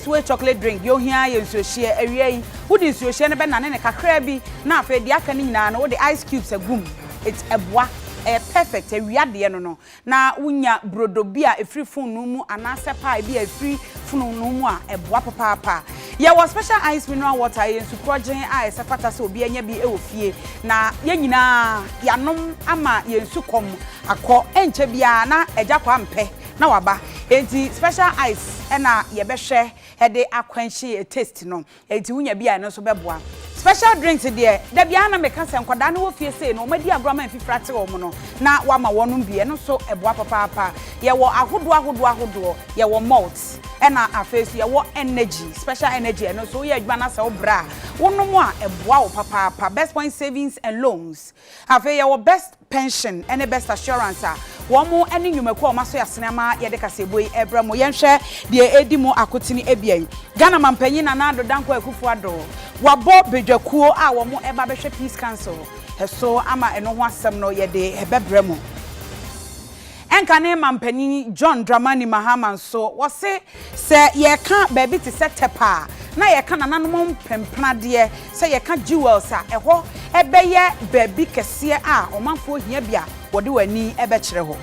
Sweet chocolate drink, you hear you so share a ray. Who is your share banana and a crabby? Now, for the acanina, or the ice cubes a boom. It's a bois, a perfect, a riad no. Now, unya brodobia, a free phone no more, and answer pie be a free phone no more, a bois papa. Ya was special ice mineral water in sucrogen ice, a pata so be a be fie. Na yenina, yanom ama yen sucom, a co enchebiana, a jacquampe. Now, aba, enti special ice, and a yebeshe. Hede akwanchi a taste no enti wunya bia no so beboa special drinks there da bia na meka se nkwada na wo fie sei no madi agrama fifrate wo no na wa ma wonum bia no so eboa papa ye wo ahodo ye wo malt ena afesu ye wo energy special energy no so ye adwa na se wo bra wonum a eboa wo papa best point savings and loans afa ye wo best pension and best assurance womo eni nyumaku o maso yasenama ye de kaseboi ebra mo yenhwe de edi mo akotini ebiai Ghana mampanyi na nado danko Akufo-Addo wabo bedwakuo a womo eba behwe peace council heso ama eno ho asem no ye de ebebrɛ mo enkane mampanyi John Dramani Mahama so wose se ye ka baby ti setepa na ye ka nananom pempnade se ye ka jewels a eho ebeye baby kese a omanfo hia bia wode wani ebekire ho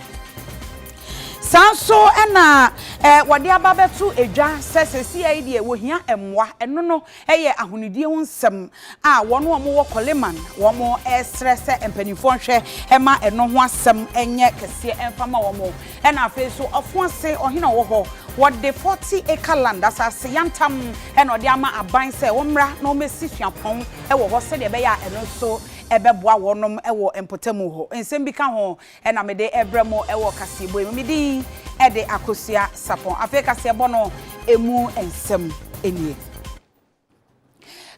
sanso ena wode ababetu edwa sesesi aidie wo hia emwa eno no eye ahonidie ho nsem a wono omo wo Coleman womo stress empanifo hwe ema eno ho asem enye kese emfama womo ena afeso ofuase ohina wo ho wode 40 acre land asase yantam ena ode ama aban se womra na omesi suapon ewo ho se de be ya eno so ebeboa wonom ewo empotemu ho ensem bi ka ho ena mede ebremo ewo kasebo emidi ede Akosua Sarpong afi kasebo no emu ensem enie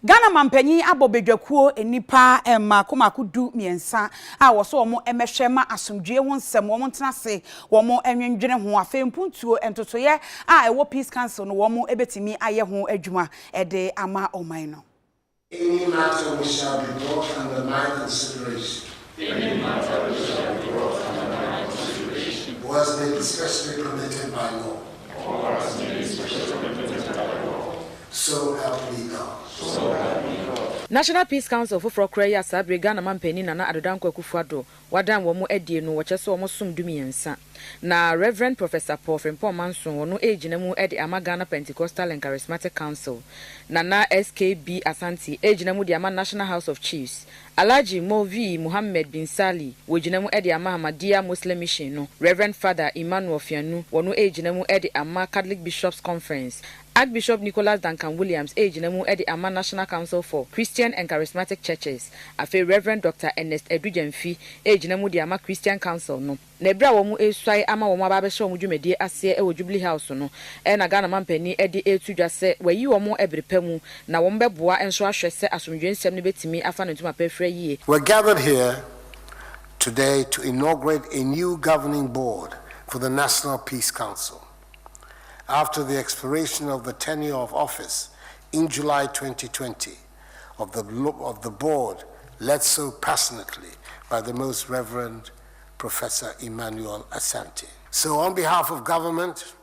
Ghana mampanyi abobedwakuo enipa makomakudu miensa a wo so omo emehwe ma asomdwe ho nsem wo ntena se wo mo enwendwene ho afempuntuo entotoye a ewo peace council no wo mo ebetimi aye ho adwuma ede ama oman no Any matter which shall be brought under my consideration. Any matter which shall be brought under my consideration. Was made especially permitted by law. Or was made especially permitted by law. So help me God. So help me God. National Peace Council for Kraya Sabre Ghana Mampeni na Adodanko Akufo-Addo wadan wo mo adie no wo kyeso wo som dumiensa na Reverend Professor Paul Frimpong Manson wo no age na mu ede ama Ghana Pentecostal and Charismatic Council na SKB Asante age na mu de ama National House of Chiefs Alhaji Movi Muhammad bin Sali wo gina mu ede ama Ahmadiyya Muslim Mission no Reverend Father Emmanuel Fianu wo no age na mu ede ama Catholic Bishops Conference Archbishop Nicholas Duncan Williams age na mu ede ama National Council for Christian and Charismatic Churches afi Reverend Dr. Ernest Edujemfi age na mu de ama Christian Council no na ebra wo mu eswai ama wo mu ababehye wo mu dwumadi ase e wo Jubilee House no e na Ghana mampani ede etudwa se wayi wo mu ebrepa mu na wo mbeboa enso ahwe se asomdwe nsem ne betimi afa no ntuma pefra yie. We're gathered here today to inaugurate a new governing board for the National Peace Council after the expiration of the tenure of office in July 2020 of the board led so passionately by the Most Reverend Professor Emmanuel Asante. So on behalf of government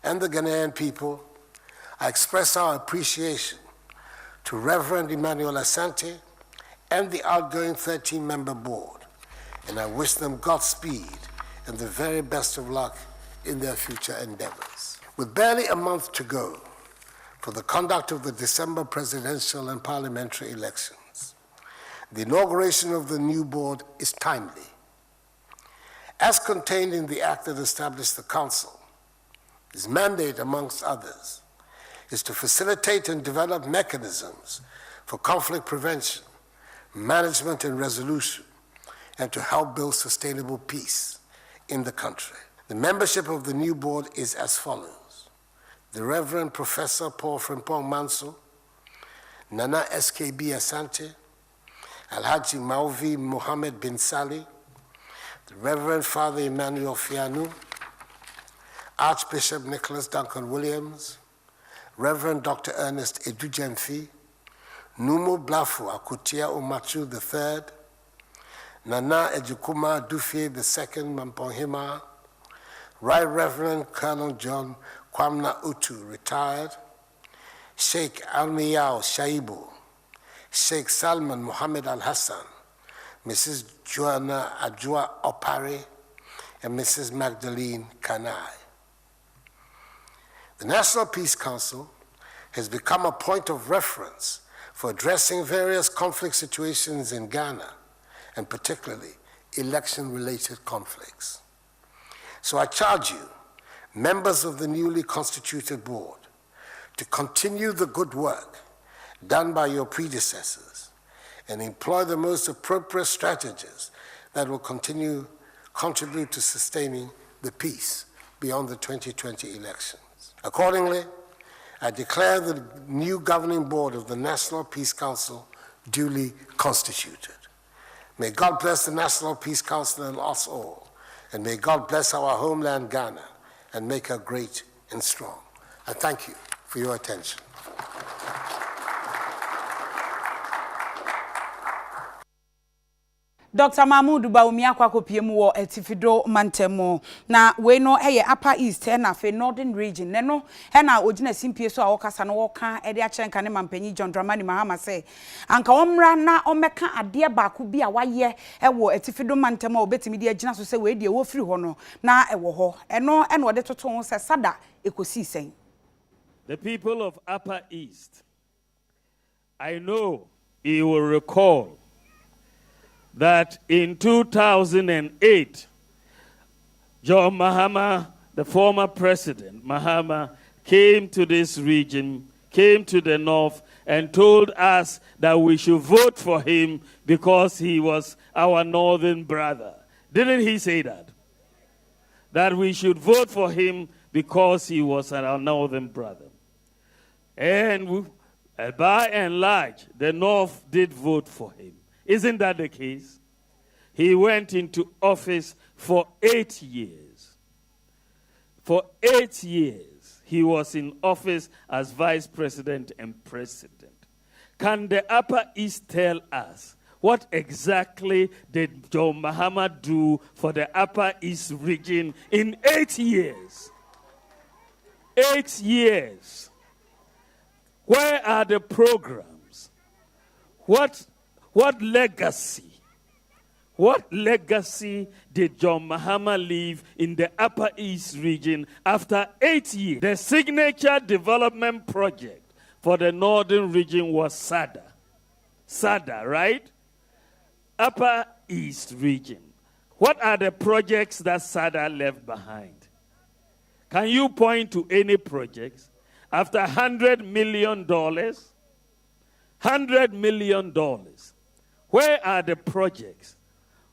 and the Ghanaian people, I express our appreciation to Reverend Emmanuel Asante and the outgoing 13-member board, and I wish them Godspeed and the very best of luck in their future endeavors. With barely a month to go for the conduct of the December presidential and parliamentary elections, the inauguration of the new board is timely. As contained in the act that established the council, its mandate, amongst others, is to facilitate and develop mechanisms for conflict prevention, management and resolution, and to help build sustainable peace in the country. The membership of the new board is as follows. The Reverend Professor Paul Frimpong Manson, Nana SKB Asante, Alhaji Movi Muhammad bin Sali, the Reverend Father Emmanuel Fianu, Archbishop Nicholas Duncan Williams, Reverend Dr. Ernest Edujemfi, Numu Blafu Akutia Umachu III, Nana Ejikuma Dufie II Mamponghima, Right Reverend Colonel John Kwamna Utu, retired, Sheikh Almiyao Shaibu, Sheikh Salman Mohammed Al Hassan, Mrs. Joanna Ajua Opare, and Mrs. Magdalene Kanai. The National Peace Council has become a point of reference for addressing various conflict situations in Ghana, and particularly election-related conflicts. So I charge you, members of the newly constituted board, to continue the good work done by your predecessors and employ the most appropriate strategies that will contribute to sustaining the peace beyond the 2020 elections. Accordingly, I declare the new governing board of the National Peace Council duly constituted. May God bless the National Peace Council and us all, and may God bless our homeland Ghana and make her great and strong. I thank you for your attention. Dr. Mahmoud Bawumia kwakopiem wo etifido mantemo na we no eye Upper East na fe Northern region ne no he na ogina simpie so a wokasa no woka ede a chenka ne mampanyi John Dramani Mahama se anka womra na omeka ade baako bi a waye wo etifido mantemo obetimi de agina so se we de wo firi ho no na ewo ho eno ode toto ho se sada ekosi sen. The people of Upper East, I know you will recall that in 2008, John Mahama, the former president, Mahama, came to this region, came to the north, and told us that we should vote for him because he was our northern brother. Didn't he say that? That we should vote for him because he was our northern brother. And by and large, the north did vote for him. Isn't that the case? He went into office for 8 years. For 8 years, he was in office as vice president and president. Can the Upper East tell us what exactly did John Mahama do for the Upper East region in 8 years? 8 years. Where are the programs? What legacy did John Mahama leave in the Upper East region after 8 years? The signature development project for the northern region was SADA. SADA, right? Upper East region. What are the projects that SADA left behind? Can you point to any projects? After $100 million, $100 million. Where are the projects?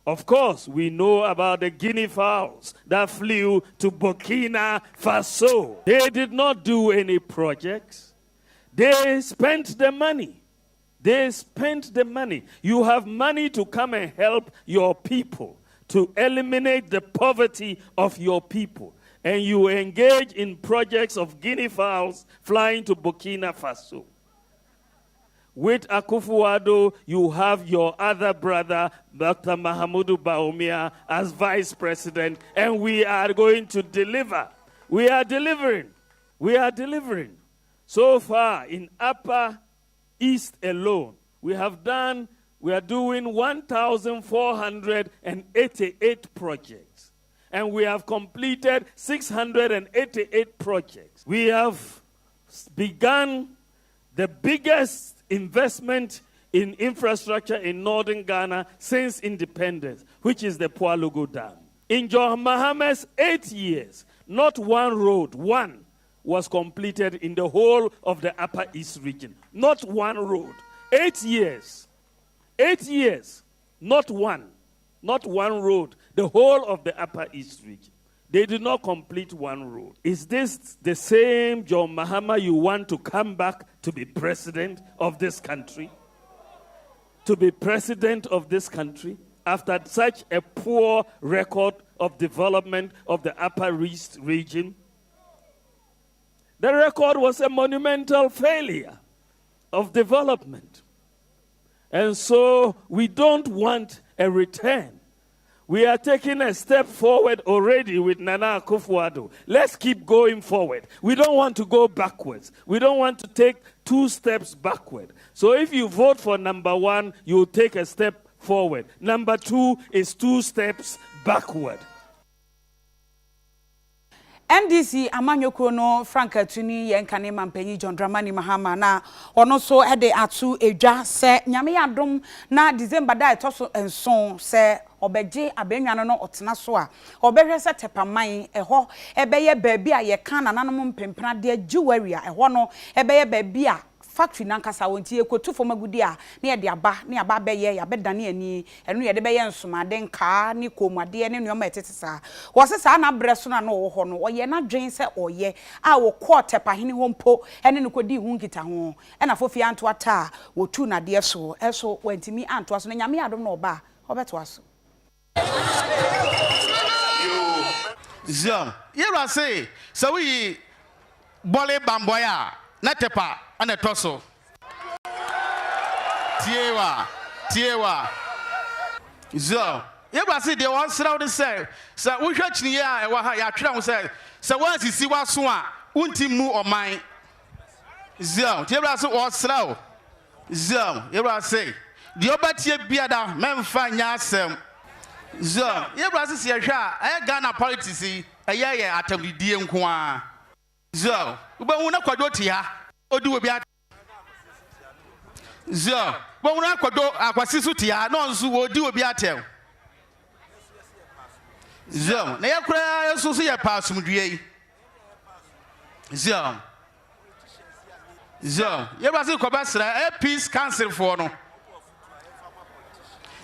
Of course, we know about the guinea fowls that flew to Burkina Faso. They did not do any projects. They spent the money. They spent the money. You have money to come and help your people, to eliminate the poverty of your people. And you engage in projects of guinea fowls flying to Burkina Faso. With Akosua, you have your other brother, Dr. Mahamudu Bawumia, as vice president, and we are going to deliver. We are delivering. We are delivering. So far, in Upper East alone, we are doing 1,488 projects. And we have completed 688 projects. We have begun the biggest investment in infrastructure in northern Ghana since independence, which is the Pualugu Dam. In John Mahama's 8 years, not one road, was completed in the whole of the Upper East region. Not one road. 8 years. 8 years. Not one road. The whole of the Upper East region. They did not complete one road. Is this the same John Mahama you want to come back to be president of this country? To be president of this country after such a poor record of development of the Upper East region? The record was a monumental failure of development. And so we don't want a return. We are taking a step forward already with Nana Akosua. Let's keep going forward. We don't want to go backwards. We don't want to take 2 steps backward. So if you vote for number 1, you'll take a step forward. Number 2 is 2 steps backward. NDC amanyoko no Frank Atuni yenkane mampanyi John Dramani Mahama na ono so ede atu edwa se nyame yadom na December da etoso enson se obeje abenwa no otena so a obehwe se tepaman eho ebeye baabi a ye kan nananom mpempena de jewelry a eho no ebeye baabi a factory nankasa wontie kotu fo magudi a na ye de aba na aba beye ya bedane ani enu ye de beye nsomade nka ni komade ne nuoma etetesa wo se sa na breso na no wo ho no wo ye na dwen se oye a wo court pahene ho mpo ene ne kodi hu nkita ho ena fofi anto ata wo tu na de so eso wantimi anto aso na nyame adom na oba obeto aso Zia, you are say, so we bole bamboya, natepa, and a torso. Tiewa. Zia, you are say, they want to say, so we catch near and what I try to say, so once you see what's one, unti mu or mine. Zia, you are so slow. Zia, you are say, the obatia biada, men find yourself. So, you brother see a shot. I Ghana politics. A year at the DM Kwa. So, but we're not quite here. Or do a bit. So, but we're not quite aquasisutia. No, so we'll do a bit. So, they are crying so see a pass from the So, you brother Cobasra, a peace council for no.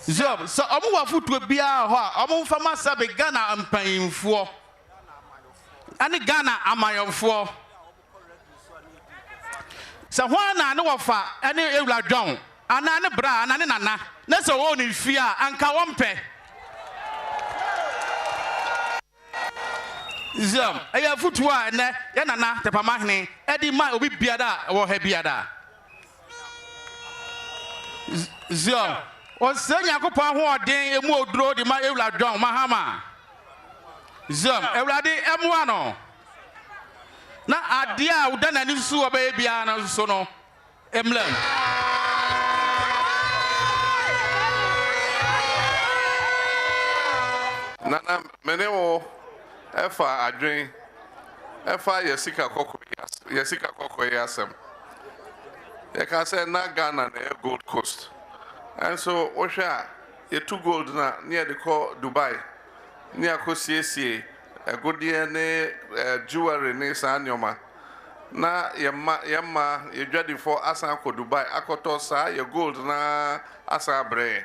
So omo wa futu bia ho a omo fama sabe Ghana ampanfo ani Ghana amayonfo so ho na ne wofa ani ewura dwon ana ne bra ana ne nana na so wo ni fia anka wompe zam aya futu a ne ya nana tepamahene edi ma obi biada wo ha biada zam on senya ko pa ho odin emu oduro di ma ewla dwon mahama zam ewlade emwa no na ade a uda na ni su oba bia na so no emlem na menewo efa adwen efa yesika kokko yasem ye ka say na Ghana na Gold Coast. And so, Osha, you 2 gold na near the call Dubai, near Akosua, a good year, jewelry, ne Sanyoma. Na yamma, you ready for Asanko Dubai, Akotosa, your gold na Asabre.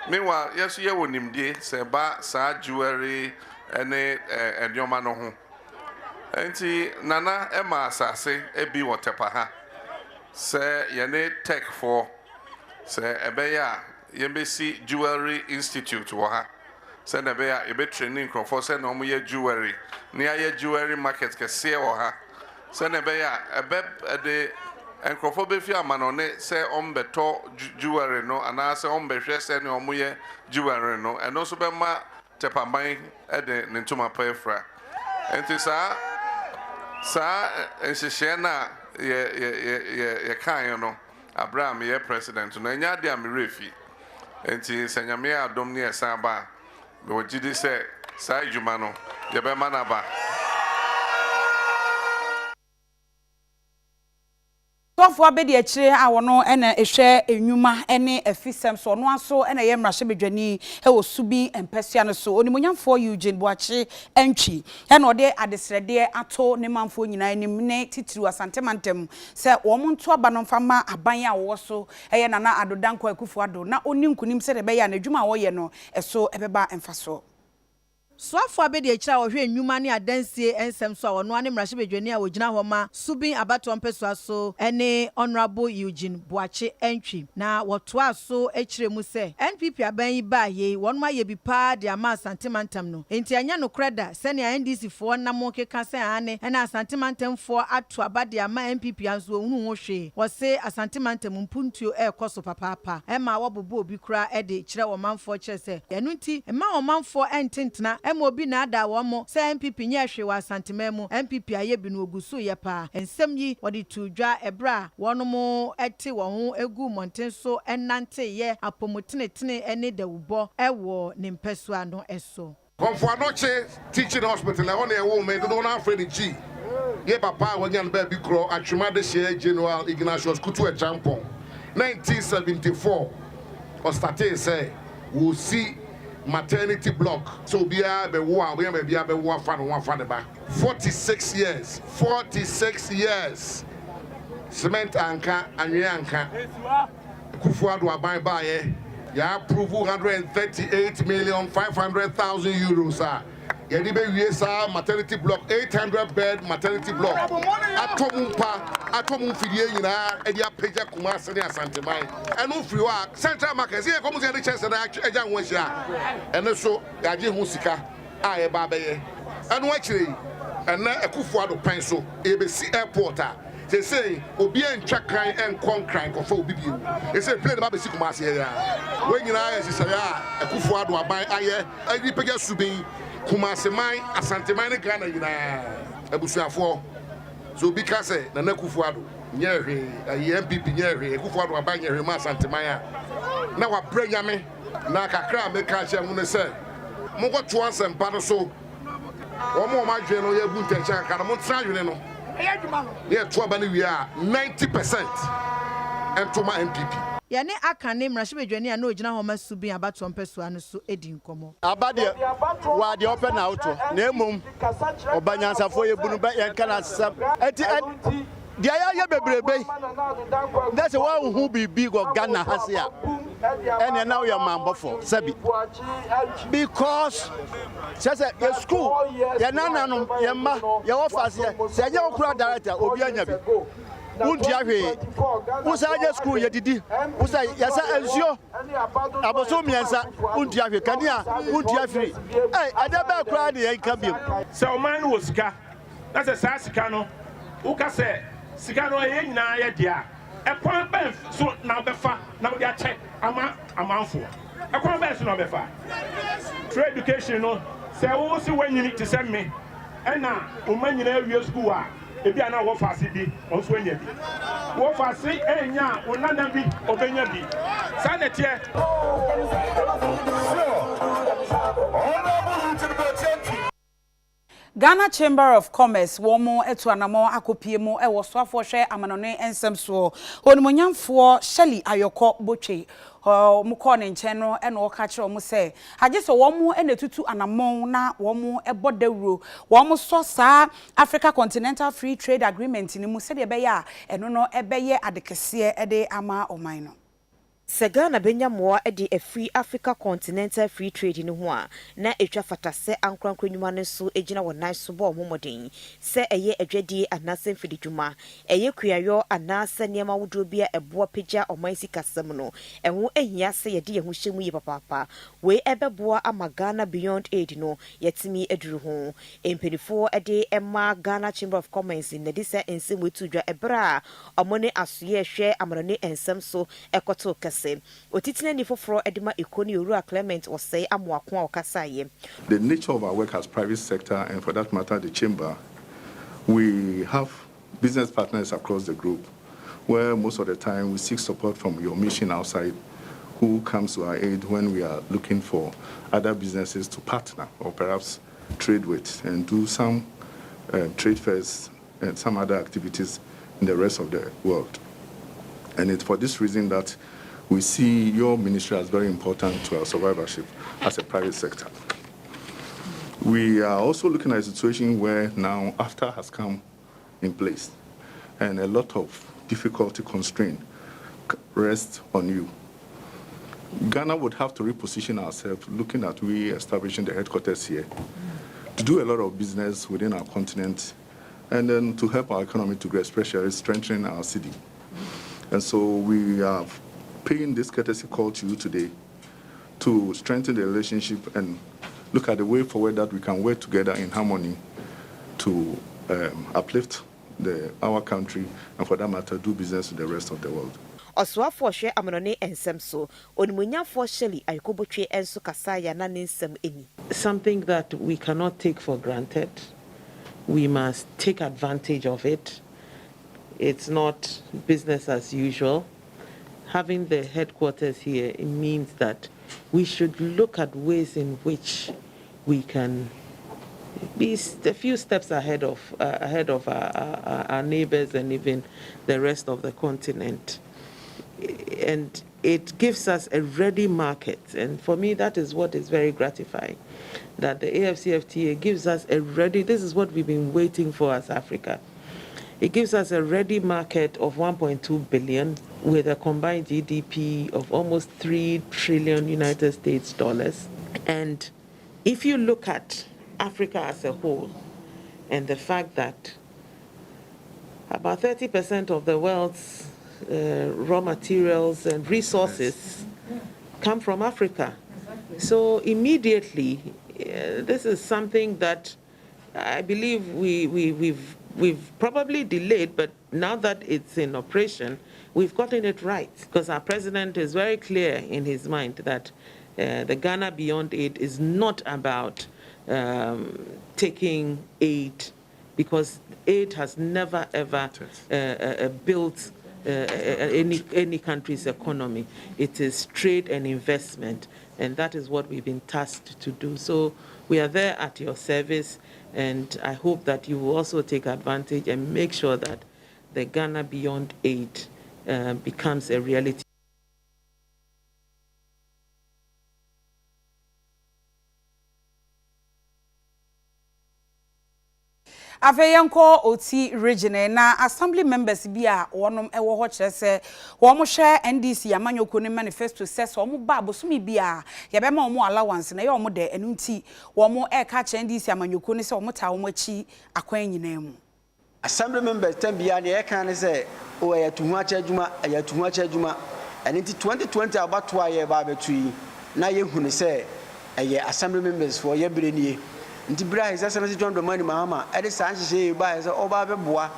Meanwhile, yes, you will name de, say ba, sa jewelry, and Yoma no home. Auntie Nana Emma Sase, a be what tepaha. Say, ye tech for. Say ebeya yembesi Jewelry Institute wo ha say na ebeya ebe training crofo say na omo ye jewelry na ye jewelry market kese wo ha say na ebeya ebe de encrofo be fi amano ne say ombeto jewelry no ana say ombehwe say na omo ye jewelry no eno so be ma tepaman e de ne ntoma pa efra enti sa enhyehyɛ na ye kan no Abraham ye president no nya de amerefi enti senyame adom ne esan ba be wogidi se sa adwuma no ye be manaba Tofo abedi akire a wono ena ehwe enwuma ene afisem so no aso ena ye mrahye bedwani e wo subi empesua no so onimunyamfo Eugene Boache entwi ena ode adesrede ato ne manfo nyina enim ne titiru asantemantem se wo monto aba no mfama aban a wo so eye nana adodanko Akosua do na oni nkunim se de be ya na adwuma wo ye no eso ebeba emfaso Swafo abedi echira ohwe nnwuma ne adansie ensem so a wono ane mrahye bedwani a wogina ho ma subin abato mpesua so ene honorable Eugene Boache Entwi na wotoa so echire mu se NPP aban yi ba ye wono ma ye bi pa de ama santimantam no enti anya no kreda se ne NDC fo na mo keka se ane na santimantam fo ato abade ama NPP anso ohunu ho hwe wo se asantimantam mpuntuo ekoso papapa ma wobobo obi kura de kire wo manfo kire se enu nti ma wo manfo ententena ema obi na ada wo mo se NPP nya hwe wa santima mu NPP aye bi no ogusu ye pa ensem yi wodi tudwa ebra wono mo ete wo ho egu monten so enante ye apomotene ene dawubo ewo ne mpesua no eso Komfo anoche teaching hospital e wona e wo me do na afre G ye papa wanyan ba bi kro atwema de share General Ignatius Kutu e Sarpong 1974 or started say we see maternity block so bia be wo a bia be wo afa no afa de ba 46 years cement anka anwe anka Kufuado aban ba ye ya approve 138,500,000 euros yedi be wie sa maternity block 800 bed maternity block atomum fidie nyina edi apeja kuma ase ne asanteman eno firi wa central market ye komu se de chese na eja ho hia ene so yaje ho sika a ye ba be ye eno akire ene Akufuado pen so e be si airport they say obi entwa kran enkon kran kofa obi biu they say plane ba be si kuma ase ya when nyina ye sise ya Akufuado aban aye edi peja subin Kumaseman asanteman ne Ghana nyina abusuafo so bi ka se na Akufuado nyehwe MPP nyehwe Akufuado aban nyehwe ma asanteman a na wa branyame na kakra me ka che mu ne se mo go to ansempa no so wo mo ma dwe no ye bu ntencha ka na mo tra dwe no ye to aba ne wi a 90% entoma MPP yane akane mrahye bedwani a na ogina ho ma subin abato mpesua no so edi nkomo abade wa de open out na emom obanyansafo ye bunu ba yan kana sam eti dia ya bebrebe that's why who be big of Ghana has here and now your man before sabi because say your school ya nananom ya ma ya office say ya okura director obi anya bi untia hwe usa ya school ya didi usa ya sa ensio aboso miensa untia hwe kania untia free adaba okura de yan kabiem say o man wo sika na say sa sika no uka say sika no ye nyina ya dia ekwan ben so na befa na wo dia che amanfo ekwan ben so na befa trade education no say wo si wanyini to send me na o man nyina awie school a ebi ana wo fase bi onso anya bi wo fase enya onana bi obenya bi sanetie Ghana Chamber of Commerce womo etu anamo akopie mu e wo soafo hwe amanone ensem so onimonyamfo Shelley Ayoko Botwe mu ko ne nche no e no ka kire mu se age so womo enetutu anamon na womo ebodawuro womo so sa Africa Continental Free Trade Agreement ni mu se de be ya eno no ebeye adekese e de ama oman no Segana benyamoa edi a free Africa Continental Free Trade ni ho a na etwa fatase ankrankra nyuma ne so ejina wonai so bo momodin se eye adwadi anase mfididwuma eye kuayo anase niema wodro bia eboa pagya omansi kasem no eho ehia se yede ye ho hyemu ye papapa we ebeboa amagana beyond aid no yetimi eduru ho empenifo ede ema Ghana Chamber of Commerce ne disa ensem wetudwa ebra omone asoye hwe amarane ensem so ekoto the nature of our work as private sector, and for that matter the chamber, we have business partners across the group where most of the time we seek support from your mission outside who comes to our aid when we are looking for other businesses to partner or perhaps trade with and do some trade fairs and some other activities in the rest of the world. And it's for this reason that we see your ministry as very important to our survivorship as a private sector. We are also looking at a situation where now AFTA has come in place and a lot of difficulty constraint rests on you. Ghana would have to reposition ourselves, looking at re-establishing the headquarters here, to do a lot of business within our continent, and then to help our economy to grow, especially strengthening our city. And so we are paying this courtesy call to you today to strengthen the relationship and look at the way forward that we can work together in harmony to uplift our country and, for that matter, do business with the rest of the world. Oswa for share amonone ensem so onimunya for sheli ayikobotwe enso kasaya na nsem eni. Something that we cannot take for granted. We must take advantage of it. It's not business as usual. Having the headquarters here, it means that we should look at ways in which we can be a few steps ahead of our neighbors and even the rest of the continent. And it gives us a ready market. And for me, that is what is very gratifying, that the AFCFTA gives us a ready, this is what we've been waiting for as Africa. It gives us a ready market of 1.2 billion with a combined GDP of almost 3 trillion United States dollars. And if you look at Africa as a whole and the fact that about 30% of the world's raw materials and resources come from Africa. So immediately, this is something that I believe we've probably delayed, but now that it's in operation, we've gotten it right. Because our president is very clear in his mind that the Ghana Beyond Aid is not about taking aid, because aid has never ever built any country's economy. It is trade and investment, and that is what we've been tasked to do. So we are there at your service, and I hope that you will also take advantage and make sure that the Ghana Beyond Aid becomes a reality. Afeyanko oti region na assembly members bi a wonom ewo ho kire se wo mo hwe NDC amanyoko ne manifesto says wo mo ba bosumi bi a ye be ma wo mo allowance na ye wo mo de enu nti wo mo e ka kire NDC amanyoko ne se wo mo ta wo mo chi akwan nyina mu. Assembly members tem bia ne e kan ne se o ya tuhu acha adwuma ya tuhu acha adwuma eni 2020 abato aye ba betu yi na ye hu ne se eye assembly members for ye brenie nti bra hisa sense John Domani Mahama e de san hye ba hisa oba beboa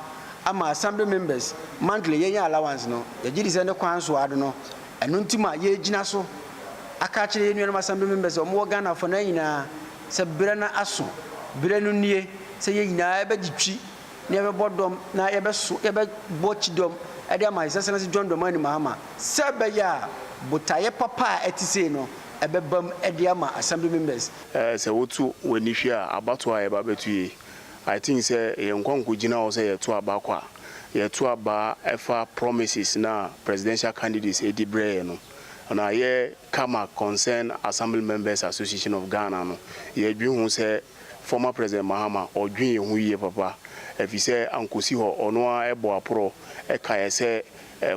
ama assembly members monthly ye allowance no ye gidi se ne kwan so ado no enu ntima ye gina so aka kire ye nuano assembly members o mo Ghana for na nyina se bra na aso bra no nie se ye nyina e be gitwi ne be bodom na ye be so ye be bochidom e de ama hisa sense John Domani Mahama se be ya botaye papa etise no ebebam ediama assembly members se wotu wanihwe abato a eba betuye. I think say yenkwanko gina o say yetu abakwa yetu aba efa promises na presidential candidates edibre no na ye kama concern assembly members association of Ghana no ye dwi say former president Mahama odwen ye hu ye papa efi say ankosi ho ono a ebo aporo e kae say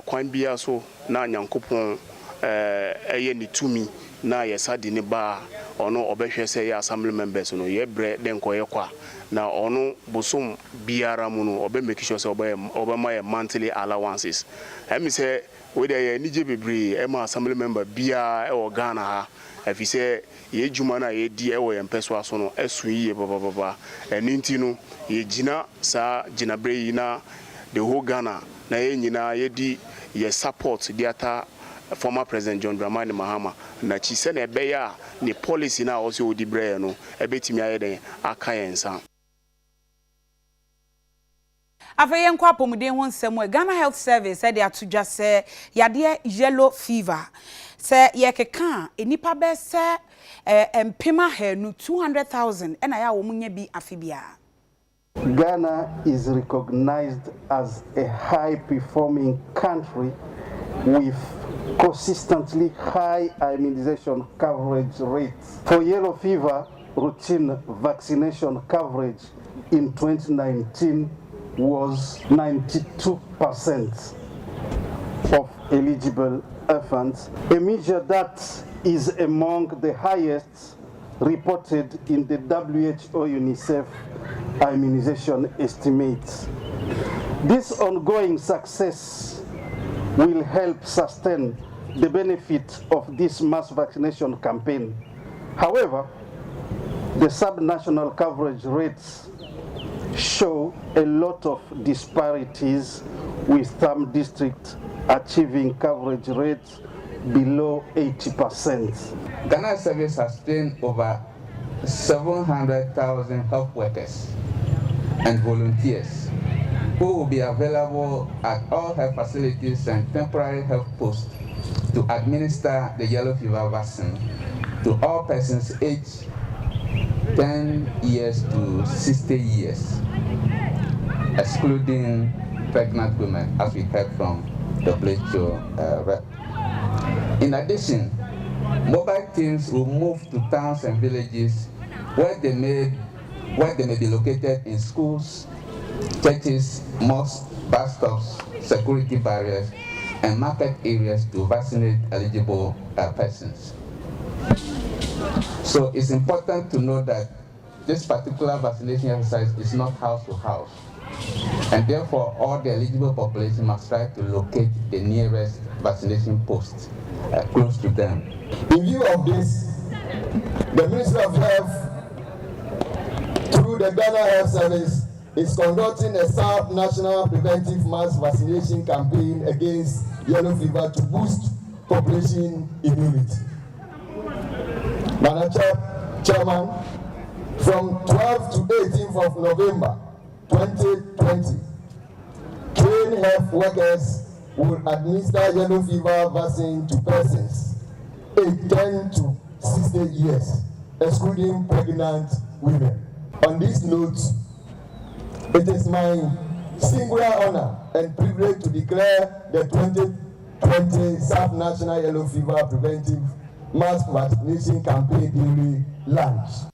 kwan bia so na nyankopon eye ni tumi na yesadi ne ba ono obehwe se ya assembly members no ye bre den koye kwa na ono bosom biara mu no obe make sure se obe my monthly allowances. Emi se we dey nije bebre e ma assembly member bia e wo Ghana ha afi se ye juma na ye di e wo ye mpeso aso no esu yiye baba eni nti no ye gina sa gina bre yi na the whole Ghana na ye nyina ye di ye support diata former president John Dramani Mahama na chi se na ebe ya ni policy na o se odi bre no ebetimi ayeden aka yensa. Afeyenko apomuden ho nsem Ghana Health Service said they to just say yade yellow fever say ye keka enipa be se empema henu 200,000 ena ya wo munya bi afibia. Ghana is recognized as a high performing country with consistently high immunization coverage rates. For yellow fever, routine vaccination coverage in 2019 was 92% of eligible infants, a measure that is among the highest reported in the WHO UNICEF immunization estimates. This ongoing success will help sustain the benefit of this mass vaccination campaign. However, the subnational coverage rates show a lot of disparities, with some districts achieving coverage rates below 80%. Ghana Service has trained over 700,000 health workers and volunteers who will be available at all health facilities and temporary health posts to administer the yellow fever vaccine to all persons aged 10 years to 60 years, excluding pregnant women, as we heard from the WHO rep. In addition, mobile teams will move to towns and villages where they may be located in schools, churches, mosques, bus stops, security barriers, and market areas to vaccinate eligible persons. So it's important to know that this particular vaccination exercise is not house to house, and therefore all the eligible population must try to locate the nearest vaccination post close to them. In view of this, the Ministry of Health, through the Ghana Health Service, is conducting a sub-national preventive mass vaccination campaign against yellow fever to boost population immunity. Madam Chairman, from 12th to 18th of November 2020, trained health workers will administer yellow fever vaccine to persons aged 10 to 60 years, excluding pregnant women. On this note, it is my singular honor and privilege to declare the 2020 Sub-National Yellow Fever Preventive Mass Vaccination Campaign duly launched.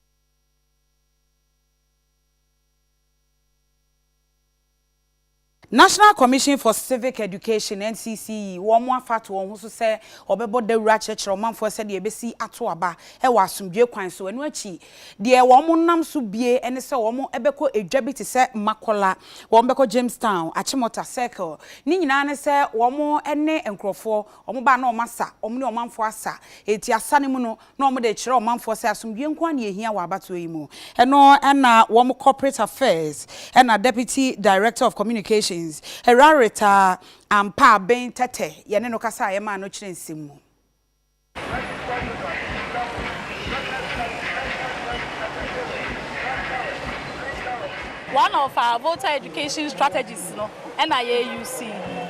National Commission for Civic Education NCCE wɔn afato wɔn ho so sɛ ɔbɛbɔ dawura kyerɛkyerɛ ɔmanfoɔ sɛ deɛ ɛbɛsi ato aba ɛwɔ asomdwe kwan so ɛno akyi deɛ wɔn nam so bie ɛne sɛ wɔn ɛbɛkɔ edwa bi te sɛ Makola wɔn bɛkɔ Jamestown Achimota Circle ne nyinaa ne sɛ wɔn ɛne nkurɔfoɔ wɔn ba na wɔn asa wɔn ne ɔmanfoɔ asa eti asa ne mu no na wɔn de kyerɛ ɔmanfoɔ sɛ asomdwe nkwan ne ehia wɔ abato yi mu ɛno ɛna wɔn Corporate Affairs ɛna Deputy Director of Communications Herarita ampa ben tete yene no kasa ye ma no kire nsem. One of our voter education strategies no and I use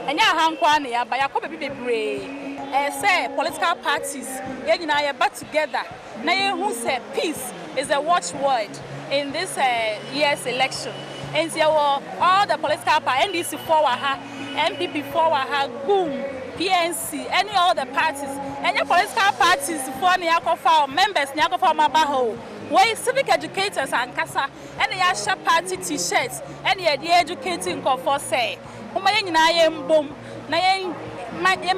enya hankwa na ya ba yakobe bebre say political parties ye nyina ye back together na ye hu say peace is a watchword in this year's election. And so all the political parties, NDC forward, MPP forward, GUM, PNC, any other parties, any political parties for Niakofa members, Niakofa Mabaho, where civic educators and Kasa, any Asha party T-shirts, any educating for say, boom,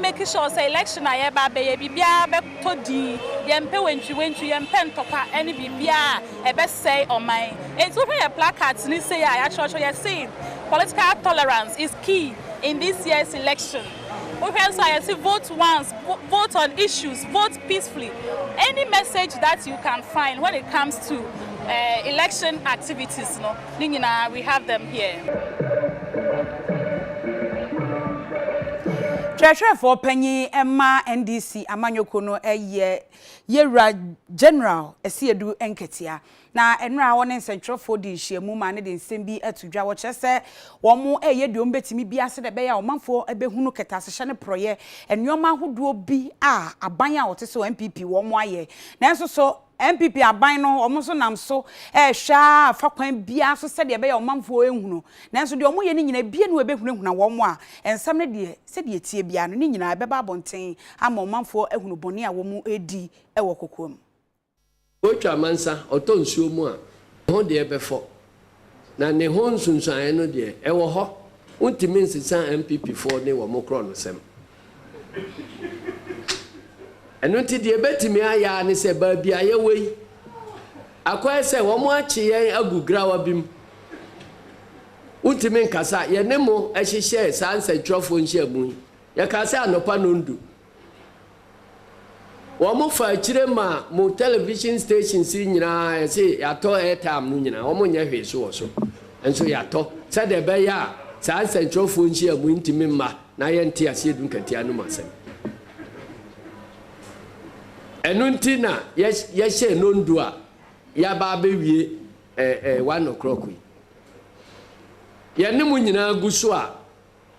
making sure say election I baby bia to di yempe when you yempen toka any bibia e best say on my it's over a placards ni say I actually saying political tolerance is key in this year's election. We can say vote once, vote on issues, vote peacefully. Any message that you can find when it comes to election activities, no, we have them here. Treasurer for Penny Emma NDC Amanyoko no Yera General Esiedu Enketia. Na enra won Central for the Shemu man de nsem bi atudwa wo chese wo mo eyedum betimi bi ase de be ya omanfo ebehunu ketasehye ne proye enwoma hodo bi a aban a wote so MPP wo mo aye nanso so MPP aban no omo so nam so hwa fa kwan bia so se de be ya omanfo ehunu nanso de omo ye ni nyina bia no ebehunahuna wo mo a ensam ne de se de tie bia no ni nyina beba bonten ama omanfo ehunu bone a wo mo edi ewo kokom. Otwa mansa oto nsuo mu a ho de ebefo na ne ho nsunsuan no de ewo ho untimi nsisa MPP4 ne wo mo kro no sem ɛno nti deɛ betimi aya ne sɛ ba bia ye wei akwa sɛ wo mo akye yɛn agugrawa bim utimi nkasa ye ne mo ɛhyehyɛ saa nsɛntwerɛfo nhyiamu ye ka sɛ anopa no ndu wo mo fa akyire ma mo television stations nyinaa ɛsɛ yato airtime no nyinaa wo mo nyɛ hwe so wɔ so enso yato sɛ de bɛ ya saa nsɛntwerɛfo nhyiamu ntimi mma na yɛ nte ase edu nkatia no masɛm ɛno nti na yɛhyɛ no ndu a yaba bɛwie 1 o'clock yɛne mu nyinaa gu so a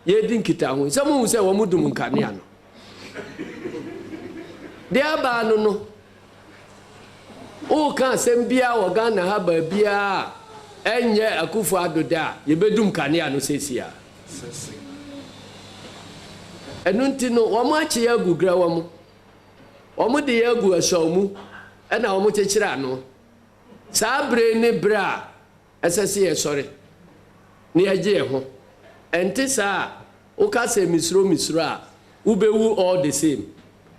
yɛdi nkita ho sɛ mu sɛ wɔ mu dum nkanea no de aba no o ka asɛm bia wɔ Ghana ha ba bia ɛnyɛ Akufo Addo da yɛbɛdum kanea no sesia ɛno nti no wɔn akye yɛ agugra wɔn de yɛ agu asɔw mu ɛna wɔn kyekyere ano saa bere ne bra ɛsɛ sɛ yɛ sɔre ne yɛgye yɛ ho ɛnte saa woka sɛ misro a wobɛwu all the same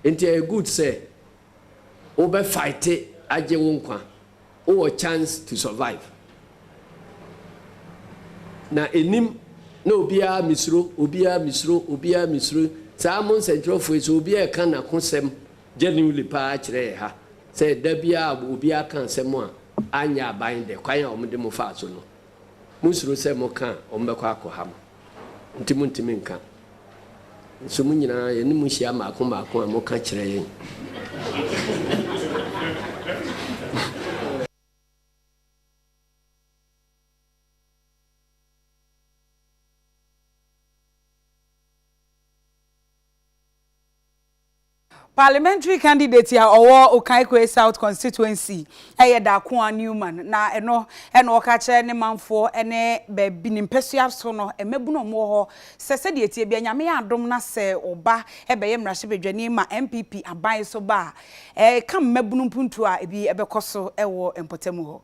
nti ɛyɛ good sɛ wobɛ fight agye wo nkwa wowɔ chance to survive na enim na obiara misro saa mo nsɛntwerɛfoɔ sɛ obiara ka na kosɛm genuinely paa kyerɛ ha sɛ da biara obiara ka nsɛm a anya aban de kwan a wɔde mo fa so no musuro sɛ mo ka ɔmbɛkɔ akɔha mo nti mo ntimi nka nso mo nyinaa yɛne mo hyia maako a mo ka kyerɛ yɛn Parliamentary candidate here or Okaikwe South constituency Dakoa Newman na eno okache ne manfo ene bebi nimpesua so no emebuno mo ho sese de tie bia nyame adom na se oba ebeye mrahye ma MPP aban so ba kam mebunu puntu a ebi ebekoso ewo empotemu ho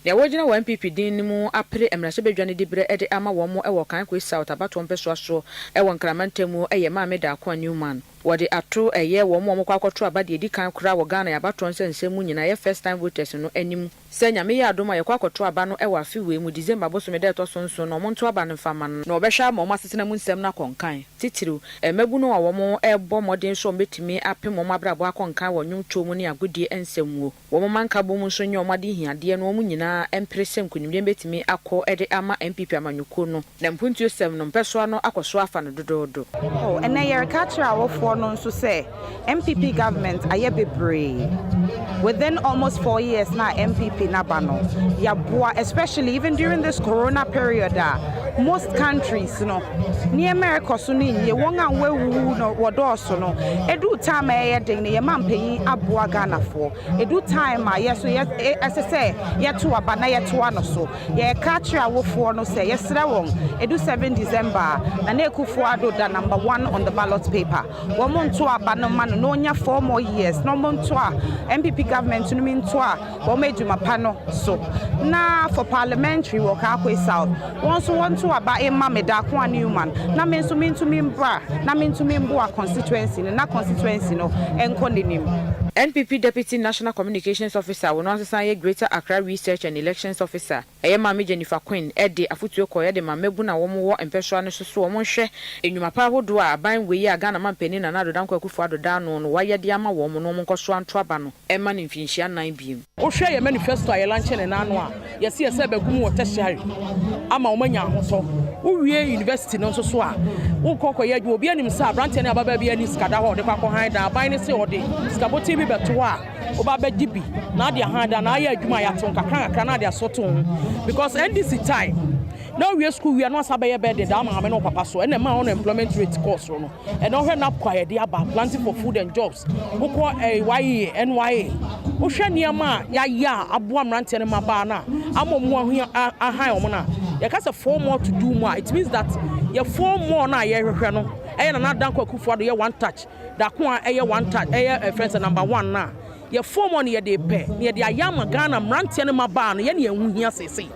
ya wojina wa MPP din mu apre emrahye bedwane dibre ede ama wo mo ewo Okaikwe South abato mpesua so ewo nkramantemu eye ma me Dakoa Newman wadi ato eye wo mo kwakwoto abade edi kan kura wo Ghana ya bato nsensemu nyina ye first time voters no anim se nyame ya adoma ye kwakwoto aba no ewa afiwe mu December bosome de to sonso no mo nto aba no fama no obehwa ma mo asesena mu nsem na konkan titiru mabu no wo mo ebo modern so betimi apem mo abrabo akonkan wo nwuto mu ne agodie ensemwo wo mo manka bo mu so nyo made hiade no mo nyina empresem kunimde betimi akọ ede ama MPP amanyuko no na mpuntu sem no mpeso no akoso afa no dododo ene ye recapture awofo no nso say MPP government aye bebre within almost 4 years now MPP nabano yaboa especially even during this corona period most countries no near America so ni ye won an wewu no wodoso no edu time aye den ne ye mampanyi aboa Ghana for edu time yeso say ye to aba na ye to ano so ye capture awofo no say yesre won edu 7 December na Akufo Addo da number 1 on the ballot paper to aba no man no nya 4 more years no mo to MPP government no min to wo meduma pa no so na for parliamentary work Akwa South once want to aba Emma me Dakoa Newman na me so min to me mbra na min to me mbo constituency na constituency no enko nenim NPP Deputy National Communications Officer wono ansesa Greater Accra Research and Elections Officer Mama Jennifer Quinn ede afutuo koye de mamebu na wo mo wo empeswa no so wo mo hwe enwuma pa hodo a ban we ya Ghana mampani na Nado Danko Akufo Addo da no no waye de ama wo mo no mo nkoso anto aba no ema ne mfinhia 9 biem wo hwe ye manifesto a ye lanche ne nano a yesi yese bagum wo tertiary ama wo manya ahoso wo wie university no so a wo kokoye adwo obi anim sa brante ne ababa bia ni skada ho de kwakọ han da ban ne se ode skaboti bi beto a oba be dibi na de han da na ya adwuma ya ton kakran na de asoto because NDC time now we school we are not sabe be de da ma me no papa so and ma on employment rate course no and no hwe na kwaye de aba planting for food and jobs ukọ YE NYA wo hwe niam ya aboa mrante ne maba na amomu ahan omo na ya ka say 4 more to do more it means that ya 4 more na ya hwehwe no na Danko Akufo Addo ya one touch da ko a one touch friends number 1 na ya 4 more ne de pe ne de ayama Ghana mrante ne maba no ya ne ehu hia sese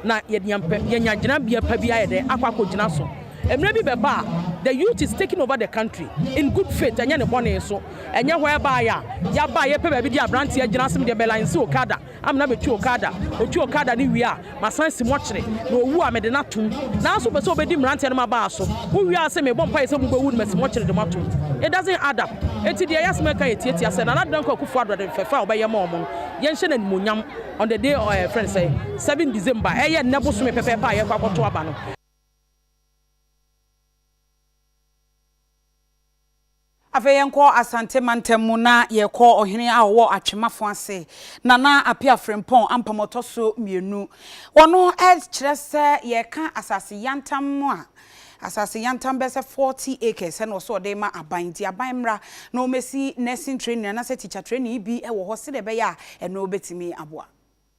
na ye nya gina bia pa bia ye de akwa gina so emre bi beba the youth is taking over the country in good faith. And you're born so, and you're whereby ya buy a paper, be a brand here, Janasum de Bella in Okada. I'm not to Okada, or to Okada, ni we are. My son's watching it. No, who are Medinatu. Now, super so be dim ranting my basso. Who we are saying, one place of wood mess watching the matu. It doesn't add up. It's the yes maker, it's and I don't go forward and fell by your mom. Yension and Munyam on the day of a friend say 7 December. I never swim a pepper pie to Abano. Afeyenko asante mantemu na yeko ohene awo atwemafo ase nana apia frempon ampamotoso mienu wono kyerɛ sɛ yeka asase yantam a asase yantam bese 40 acres and also de ma aban ti aban mra na o mesi nursing training na se teacher training bi e wo ho se de be ya e no betimi aboa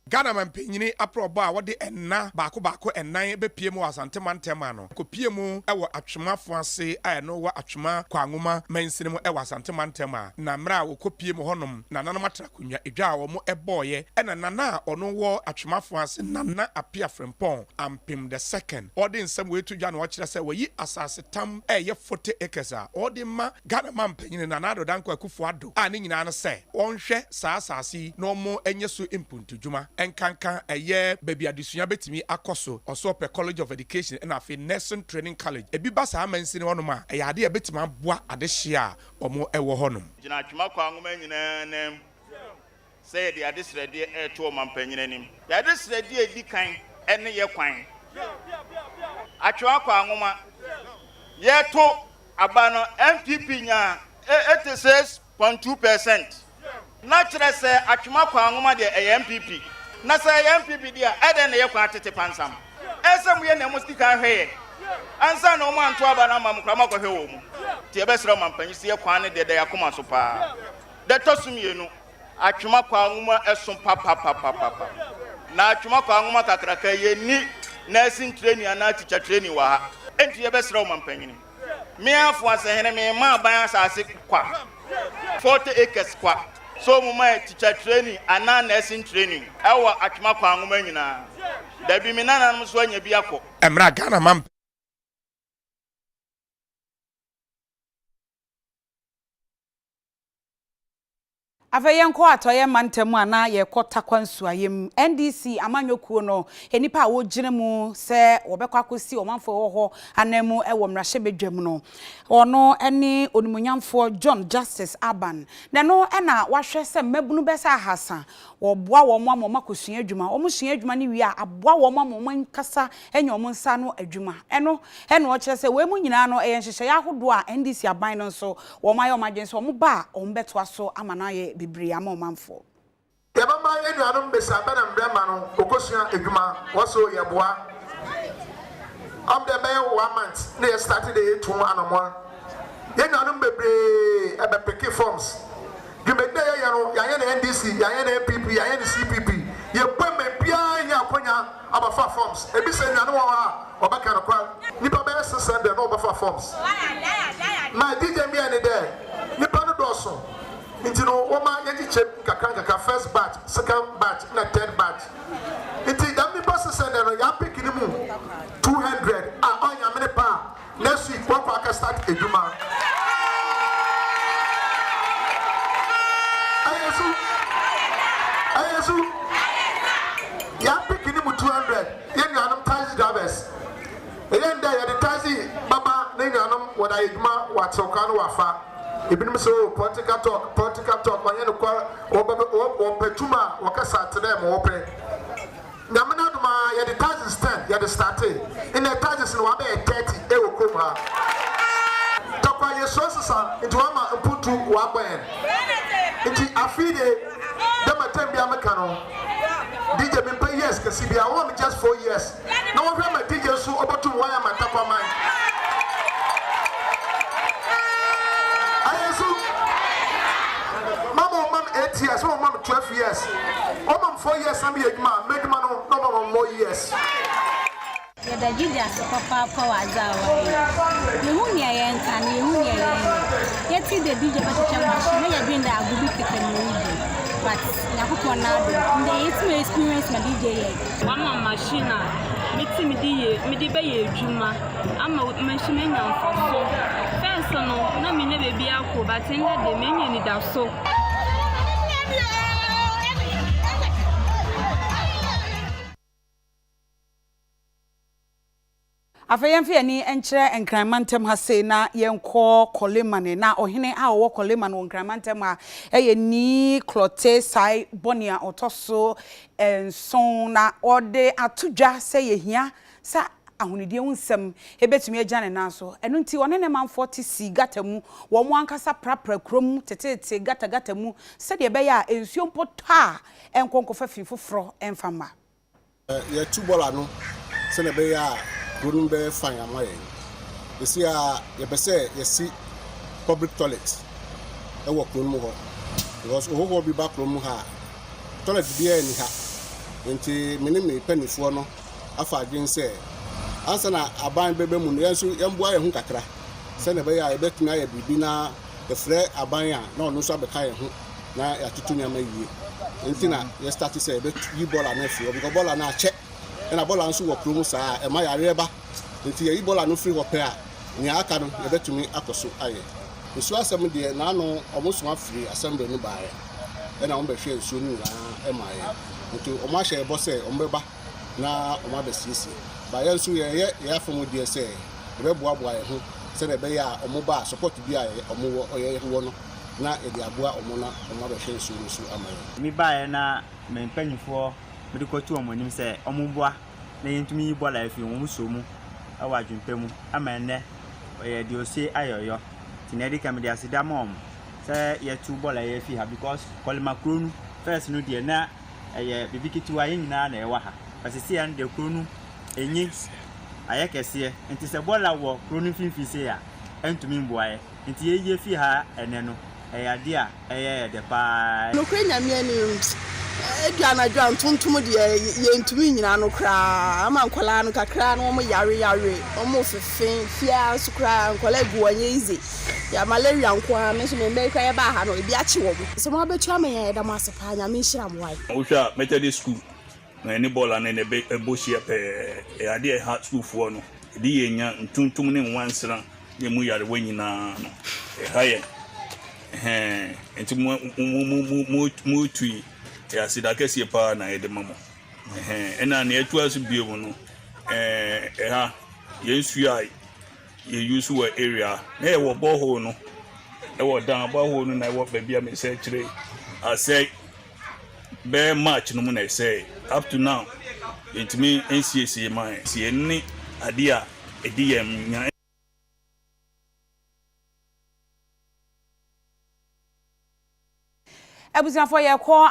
Ghana mampanyini aprobo a wode enna baako ennan be pie mu asante mantema no ko pie mu e wo atwemafo ase a no wo atwema kwangoma mansini mu e wo asante mantema na mra wo ko pie mu honom na nanom atrakonwa edwa a wo mo eboye e na nana ono wo atwemafo ase nana apia frempon ampim the second ode nsam we tudwa no kire se wayi asase tam e ye 40 acres a ode ma Ghana mampanyini nana Adodankwa Akufo Addo a ne nyina no se wonhwe saa asase no mo enye so impuntudwuma enkankan eye baby adesua betimi akoso Osopɛ College of Education and afi Nursing Training College ebi ba saa mansi ne wonom a eye ade betimi aboa adehye a omo ewo honom gina atwuma kwa ngoma nyina nem say the adesrede e to mampanyina nim the adesrede edi kan ene ye kwan atwuma kwa ngoma ye to abano MPP nya 86.2% natural say atwuma kwa ngoma de MPP na say MPP dia eden ye kwa tete pansam esem ye na mustika hwe ansa no man to aba na mam krama ko hwe wo mu ti e besra mampanyi se ye kwa ne de yakoma so pa de tosumienu atwuma kwa ngoma esom papa na atwuma kwa ngoma kakraka ye ni nursing training and teacher training wa ha enti ye besra mampanyi me afo asehene me ma ban asase kwa 40 acres kwa so my teacher training and nursing training ewa atwuma kwa ngoma nyina da bi minana no so anya bi akọ emra Ghana mam Afeyenko atoye mantemu ana ye kota kwansuayem NDC amanyokuo no enipa a wo gine mu se wobekwa kosi omanfo ho anemu ewo mrahye bedwam no ono ene onimunyamfo John Justice Aban na no ena wahwe se mabunu besa ahasa woboa wo mo makosua adwuma wo mo sua adwuma ni wi a aboa wo mo mankasa enye wo nsa no adwuma eno o kire se we mu nyina no ehyenhye ya hodo a NDC aban no so wo mayo magense wo mo ba o mbeto aso amana ye bibiri amanfo yabama enuanum besa bana mbrema no okosua adwuma waso yeboa am the bay 1 month na started the 2 anamon yenuanum bebre ebe pick forms Midday no ya na NDC ya na MPP ya na CPP ye kwame bia ya akonya abafa forms ebi se nuanu wa obaka no kwa nipa be send no obafa forms na DJ mi ene there nipa no doso Inti no woma yeji chep kakranka first batch, second batch, na third batch. Inti dami boss send no ya pick ni mu 200 onya mene pa next week kwa aka start eduma. Ayesu ya pick ni mu 200 yen anum taxi drivers. Yen da ya the taxi baba na anum wada eduma wa tsoka no wafa. Ibn so political talk manye no kwa petuma wakasa tede mo ope namna duma ya the taxes 10 ya the start in the taxes no abe 30 e wo kom ha tokwa ye so sisa into ama mputu wa gben nti afide dem atem bia meka no DJ me pay yes kasi bia wo me just 4 years na wo hwe ma DJ so obotu wa ya matakwa man Mom 8 years, mom 12 years. Mom 4 years and be a man, make man no more years. The Judas papa was our Yunia and Yunia. Yet the DJ machine, I bring that but Nakuko Nado, they experience my DJ. One machine. meti medi be ye adwuma ama machine nya mfaso first no na me ne bebi akọ but in the menya ni da so afeyemfe ani enkyere enkramantem ha sei na yenko kolemane na ohene a wo kolemane enkramantem a eye ni klote sai bonia otoso enson na ode atudwa sei yehia sa ahunidie hunsem ebetumi agane na so enu nti one ne man 40 si gatamu wo mo ankasa prapra krom tetete gatamu se de be ya ensuo mpota enkonkofa fifoforo enfama ye tubola no se ne be ya Group be fine am I. You see you see public toilet. I work room ho. Because who go be back room ha. Toilet be any ha. Enti me penny for no. Afa adwin say. Ansa na aban bebe mu yenso yemboa ye hu kakra. Se ne be ya e betumi aye bibi na the frɛ aban a na ono so abeka ye hu na ya tutu nyama yie. Enti na ye start say be yi bola na fi because bola na che and a ball and so promo sa e ma yare ba nti e bola no free wo pe a nya aka no ye betumi akoso aye nso asem de na no omoso afiri assembly no baaye e na on be hwe nso ni na e ma ye nti o ma hye bo se on be ba na o ma be sisi ba ye nso ye afom de se e be boaboa ye ho se na be ya o mo ba support bi a o mo wo ye wo no na e de aboa o mo na o ma be hwe nso ni so ama ye mi baaye na me mpanyifo medikotu omonim se omubua na yentumi yibola afi omusomu awa dwumpemu amene ye de ose ayoyo tinedi kamedi asida mom se ye tu bola ye fi ha because kolima kronu first no de na ye bibikiti wa nyina na ye wa ha asisi ya de kronu enyi ayekese enti se bola wo kronu finfi se ya entumi mboaye enti ye fi ha ene no ade a eye de pa no kwenya me ni Ediana John Tuntum de yentumi nyina no kra ama nkola no kakra no mo yare omo fefen fia so kra nkola gu anye ize ya malaria nko a me so me mbeka ye ba ha no ebi achi wo so mo betu amanya ye da masepa nya me nhira mo wai wo hwa Methodist school na any bola na be ebohia pe e ade e ha school fo no di ye nya ntuntum ne nwansran ye mu yare wanyina no e ha ye enti mu tui ya sida kesi pa na ede mamo ena na etu asu biemu no ha yensu ai ye use we area na e wo borehole no e wo dan borehole no na e wo bia me say kire I say be match no mu na say up to now it me NCC man si enni ade a edi yam nya Ebusafo ye ko